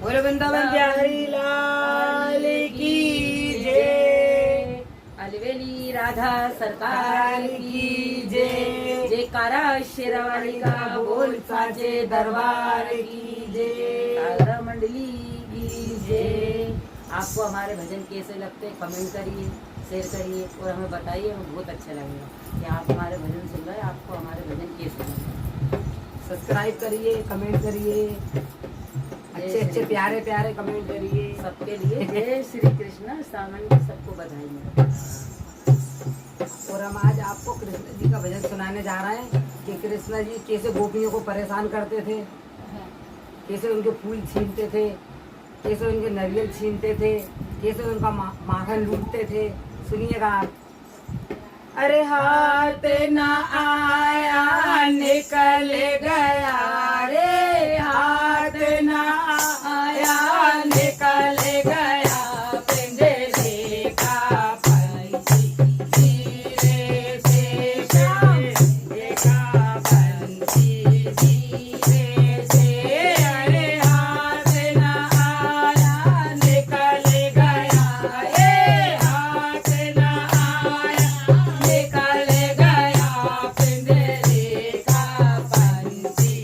बोलो वृंदावन बिहारी लाल की जय। अलवेली राधा सरकार की जय। जयकारा शेरावाली का बोल साचे दरबार की जय। सागरा मंडली की जय। आपको हमारे भजन कैसे लगते हैं कमेंट करिए, शेयर करिए और हमें बताइए, हमें बहुत अच्छा लगेगा कि आप हमारे भजन सुन रहे हैं। आपको हमारे भजन कैसे लग रहे हैं। सब्सक्राइब करिए, कमेंट करिए, अच्छे अच्छे प्यारे प्यारे कमेंट करिए। सबके लिए जय श्री कृष्ण। सावन की सबको बधाई। और हम आज आपको कृष्ण जी का भजन सुनाने जा रहे हैं कि कृष्ण जी कैसे गोपियों को परेशान करते थे, कैसे उनके फूल छीनते थे, कैसे उनके नारियल छीनते थे, कैसे उनका माखन लूटते थे। सुनिएगा आप। अरे हाथ न आया निकल गया रे, हाथ न आया निकल गया पिंजरे का पंछी धीरे से, पिंजरे का पंछी धीरे से। अरे हाथ न आया निकल गया रे, हाथ न आया निकल गया पिंजरे का पंछी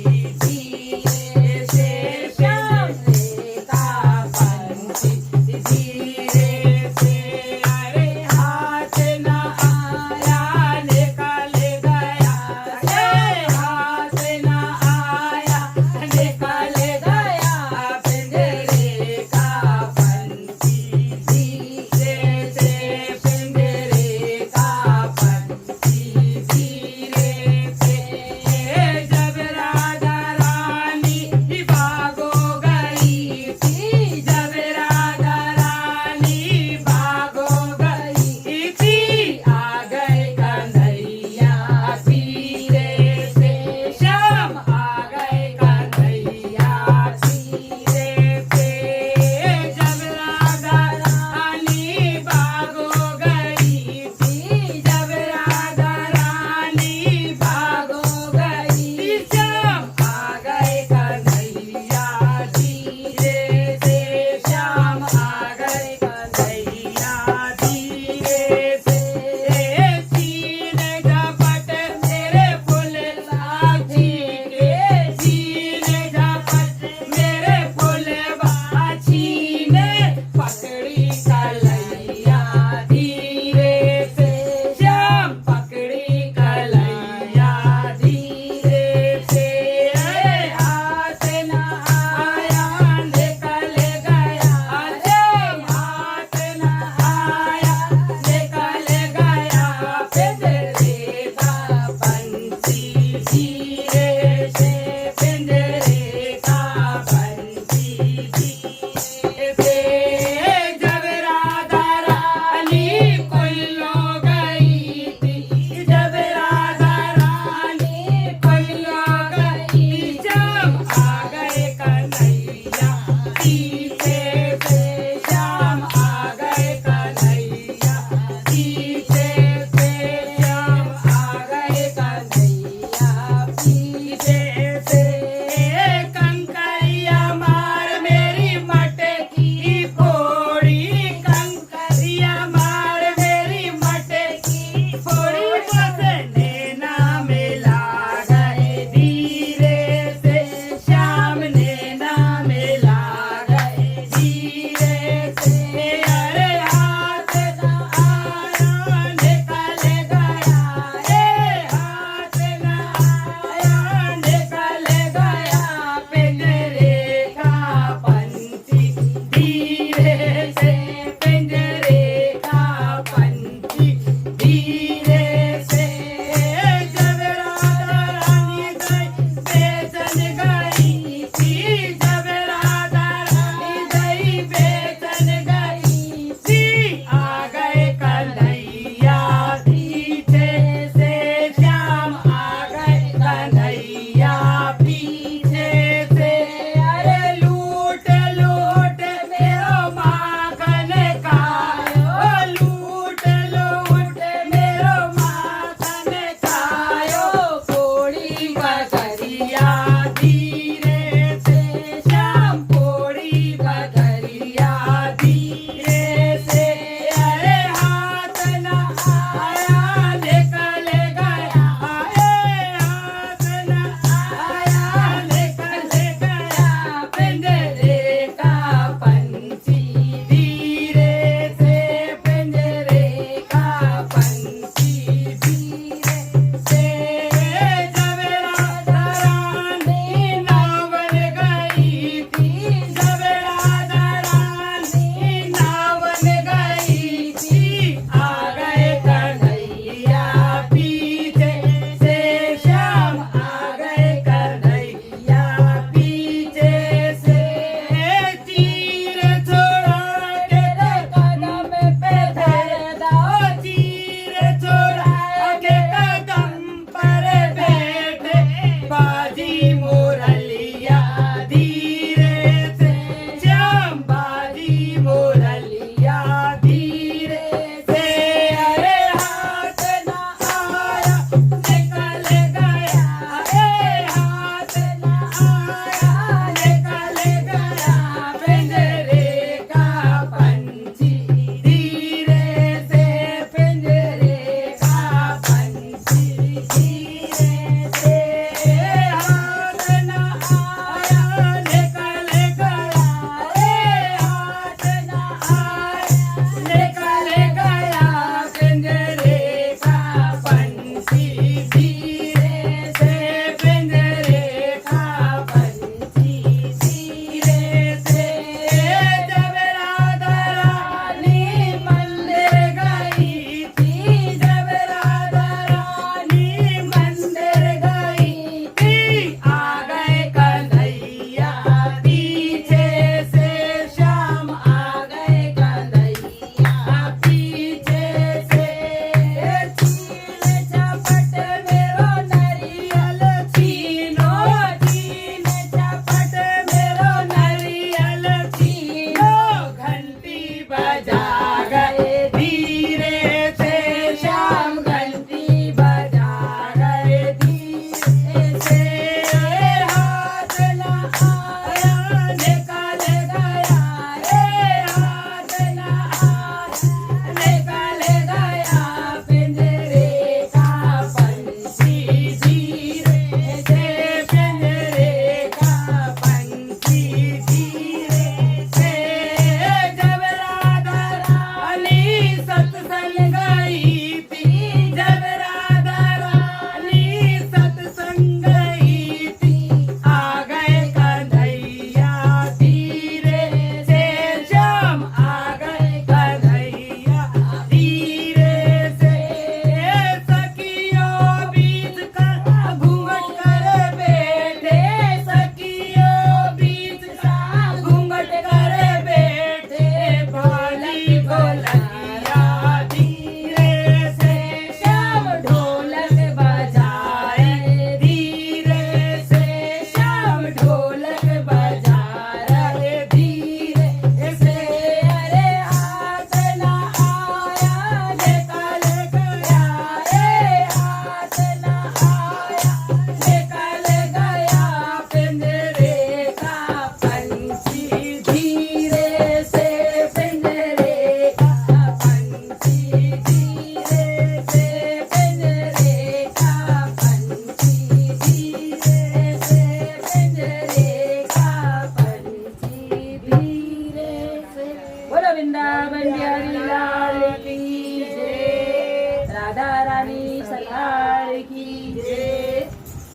वृंदावन बिहारी लाल की जय, राधा रानी सरकार की